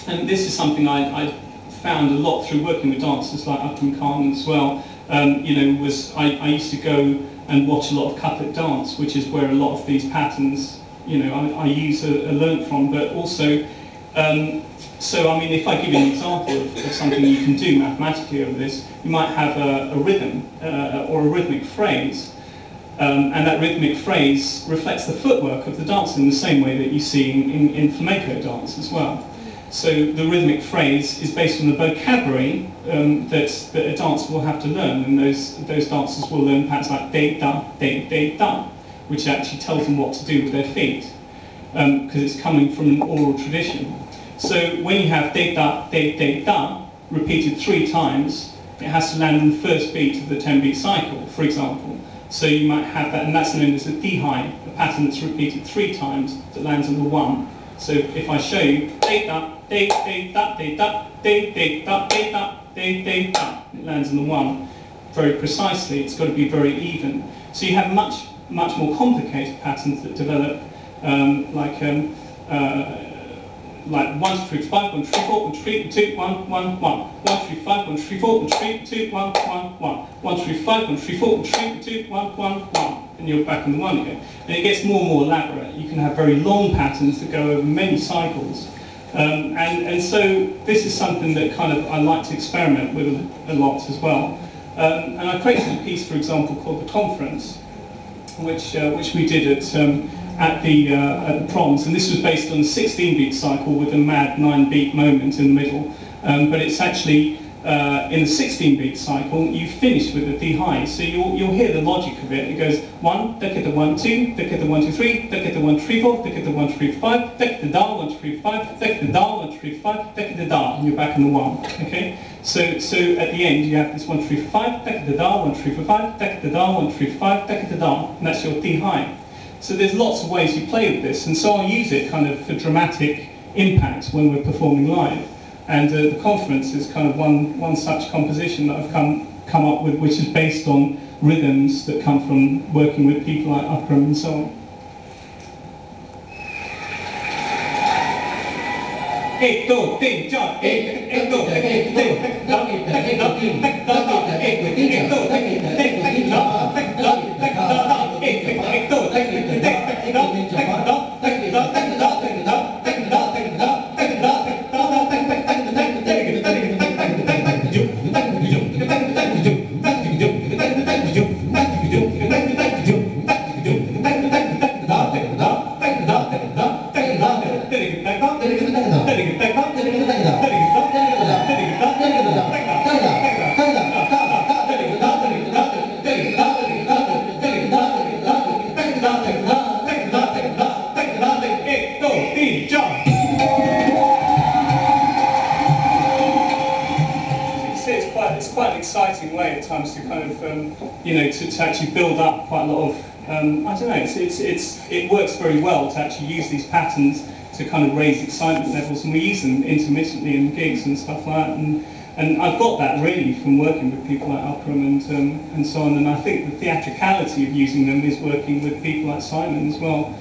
And this is something I found a lot through working with dancers like Akram Khan as well. You know, I used to go and watch a lot of Kathak dance, which is where a lot of these patterns, you know, I use learnt from, but also, so I mean, if I give you an example of something you can do mathematically over this, you might have a rhythm or a rhythmic phrase, and that rhythmic phrase reflects the footwork of the dancer in the same way that you see in flamenco dance as well. So the rhythmic phrase is based on the vocabulary that a dancer will have to learn, and those dancers will learn patterns like de da, which actually tells them what to do with their feet, because it's coming from an oral tradition. So when you have de da repeated 3 times, it has to land on the first beat of the 10-beat cycle, for example. So you might have that, and that's known as a d-high, a pattern that's repeated 3 times that lands on the 1. So if I show you de da, de da, de da, de da, de da, de da, it lands on the 1 very precisely. It's got to be very even. So you have much more complicated patterns that develop, like 1, 2, 3, 5, 1, 3, 4, 1, 3, 2, 1, 1, 1. 1, 3, 5, 1, 3, 4, 1, 3, 2, 1, 1, 1. 1, 3, 5, 1, 3, 4, 1, 3, 2, 1, 1, 1. And you're back on the 1 again. And it gets more and more elaborate. You can have very long patterns that go over many cycles. And so this is something that kind of I like to experiment with a lot as well. And I created a piece, for example, called The Conference, which we did at the proms, and this was based on a 16-beat cycle with a mad 9-beat moment in the middle. But it's actually in the 16-beat cycle you finish with a D high, so you'll hear the logic of it. It goes 1, decade the 1 2, decade the 1 2 3, decade the 1 3 4, decade the 1 3 5, decade the da 1 3 5, decade the da 1 3 5, decade the da, and you're back in the 1. Okay. So at the end you have this 1 3 5, decade the da 1 3 5, decade the da 1 3 5, decade the da, and that's your D high. So there's lots of ways you play with this, and so I'll use it kind of for dramatic impact when we're performing live. And the conference is kind of one such composition that I've come up with, which is based on rhythms that come from working with people like Akram and so on. It's quite an exciting way at times to kind of, you know, to actually build up quite a lot of, I don't know, it works very well to actually use these patterns to kind of raise excitement levels, and we use them intermittently in gigs and stuff like that. And I've got that really from working with people like Akram and so on, and I think the theatricality of using them is working with people like Simon as well.